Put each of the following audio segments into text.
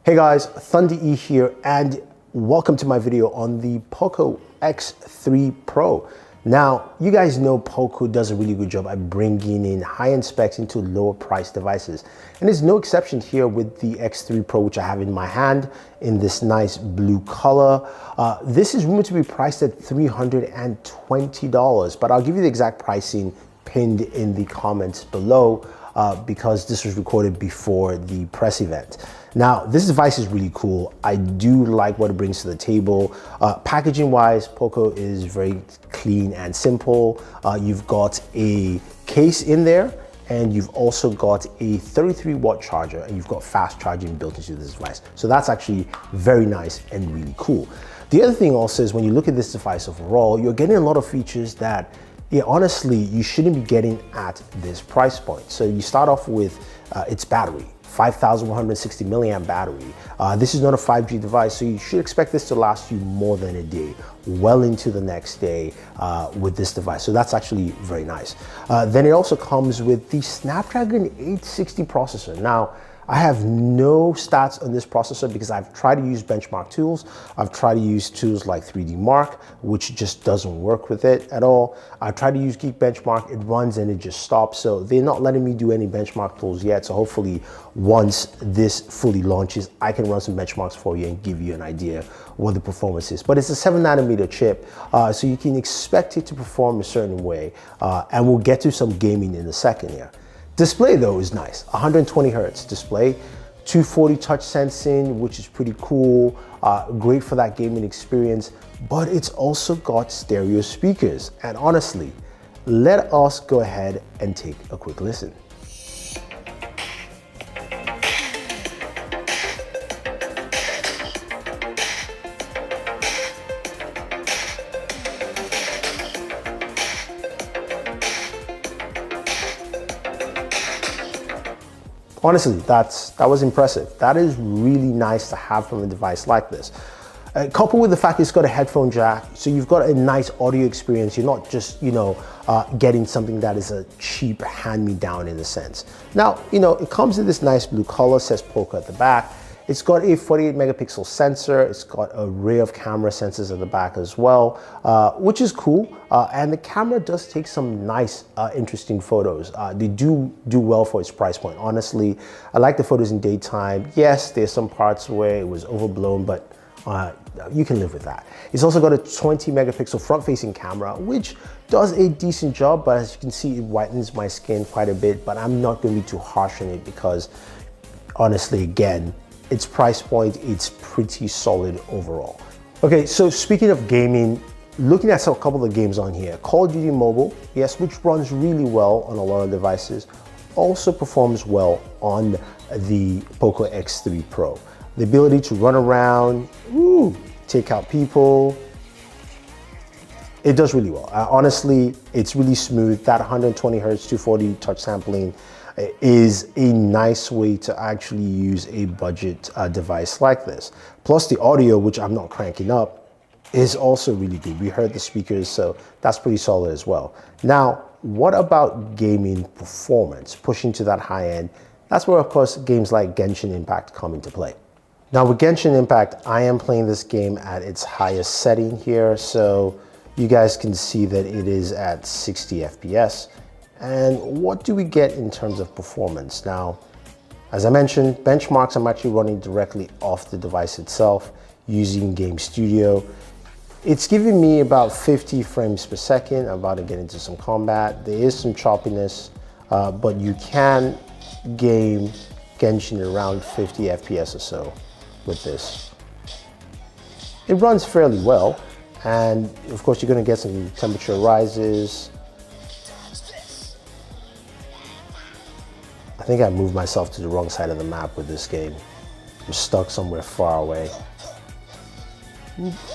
Hey guys, Thunder E here, and welcome to my video on the Poco X3 Pro. Now, you guys know Poco does a really good job at bringing in high-end specs into lower price devices. And there's no exception here with the X3 Pro, which I have in my hand in this nice blue color. This is rumored to be priced at $320, but I'll give you the exact pricing pinned in the comments below because this was recorded before the press event. Now, this device is really cool. I do like what it brings to the table. Packaging wise, Poco is very clean and simple. You've got a case in there, and you've also got a 33-watt charger, and you've got fast charging built into this device. So that's actually very nice and really cool. The other thing also is when you look at this device overall, you're getting a lot of features that honestly, you shouldn't be getting at this price point. So you start off with its battery. 5,160 milliamp battery. This is not a 5G device, so you should expect this to last you more than a day, well into the next day with this device. So that's actually very nice. Then it also comes with the Snapdragon 860 processor. Now, I have no stats on this processor because I've tried to use benchmark tools. I've tried to use tools like 3D Mark, which just doesn't work with it at all. I tried to use Geekbenchmark, it runs and it just stops. So they're not letting me do any benchmark tools yet. So hopefully once this fully launches, I can run some benchmarks for you and give you an idea what the performance is. But it's a 7nm chip, so you can expect it to perform a certain way. And we'll get to some gaming in a second here. Display though is nice, 120 Hertz display, 240 touch sensing, which is pretty cool, great for that gaming experience, but it's also got stereo speakers. And honestly, let us go ahead and take a quick listen. Honestly, that was impressive. That is really nice to have from a device like this. Coupled with the fact it's got a headphone jack, so you've got a nice audio experience. You're not just, getting something that is a cheap hand-me-down in a sense. Now, it comes in this nice blue color, says Poco at the back. It's got a 48 megapixel sensor. It's got an array of camera sensors at the back as well, which is cool. And the camera does take some nice, interesting photos. They do well for its price point. Honestly, I like the photos in daytime. Yes, there's some parts where it was overblown, but you can live with that. It's also got a 20 megapixel front-facing camera, which does a decent job, but as you can see, it whitens my skin quite a bit, but I'm not going to be too harsh on it because honestly, again, its price point, it's pretty solid overall. Okay, so speaking of gaming, looking at a couple of the games on here, Call of Duty Mobile, yes, which runs really well on a lot of devices, also performs well on the Poco X3 Pro. The ability to run around, take out people, it does really well. Honestly, it's really smooth. That 120 Hertz 240 touch sampling is a nice way to actually use a budget device like this. Plus the audio, which I'm not cranking up, is also really good. We heard the speakers, so that's pretty solid as well. Now, what about gaming performance? Pushing to that high end, that's where of course games like Genshin Impact come into play. Now with Genshin Impact, I am playing this game at its highest setting here, so you guys can see that it is at 60 FPS. And what do we get in terms of performance? Now, as I mentioned, benchmarks I'm actually running directly off the device itself using Game Studio. It's giving me about 50 frames per second. I'm about to get into some combat. There is some choppiness, but you can game Genshin around 50 FPS or so with this. It runs fairly well, and of course you're going to get some temperature rises. I think I moved myself to the wrong side of the map with this game. I'm stuck somewhere far away.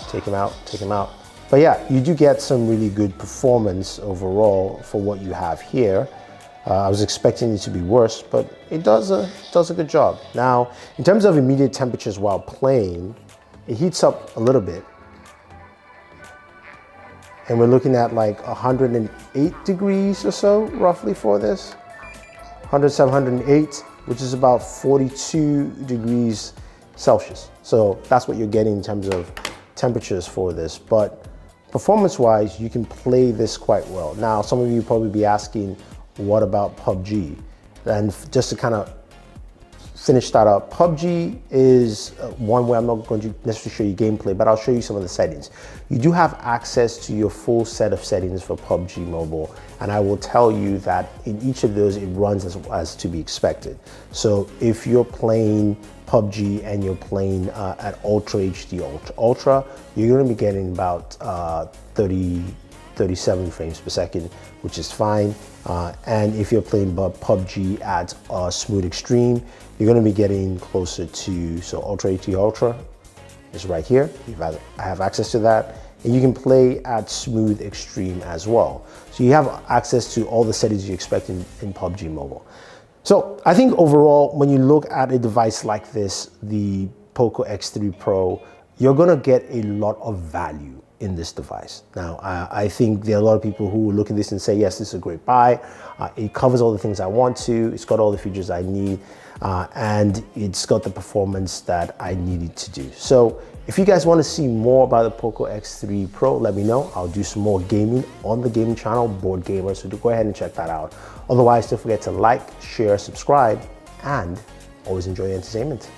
Take him out, take him out. But yeah, you do get some really good performance overall for what you have here. I was expecting it to be worse, but it does a good job. Now, in terms of immediate temperatures while playing, it heats up a little bit. And we're looking at like 108 degrees or so, roughly for this. 107, 108, which is about 42 degrees Celsius. So that's what you're getting in terms of temperatures for this. But performance-wise, you can play this quite well. Now, some of you probably be asking, what about PUBG? And just to kind of finish that up, PUBG is one where I'm not going to necessarily show you gameplay, but I'll show you some of the settings. You do have access to your full set of settings for PUBG Mobile, and I will tell you that in each of those, it runs as to be expected. So if you're playing PUBG and you're playing at Ultra HD Ultra, you're going to be getting about 37 frames per second, which is fine. And if you're playing PUBG at Smooth Extreme, you're going to be getting closer to, so Ultra HD Ultra is right here. I have access to that. And you can play at Smooth Extreme as well. So you have access to all the settings you expect in PUBG Mobile. So I think overall, when you look at a device like this, the Poco X3 Pro, you're going to get a lot of value in this device. Now, I think there are a lot of people who look at this and say, yes, this is a great buy. It covers all the things I want to. It's got all the features I need. And it's got the performance that I needed to do. So if you guys want to see more about the Poco X3 Pro, let me know. I'll do some more gaming on the gaming channel, Board Gamer. So do go ahead and check that out. Otherwise, don't forget to like, share, subscribe, and always enjoy your entertainment.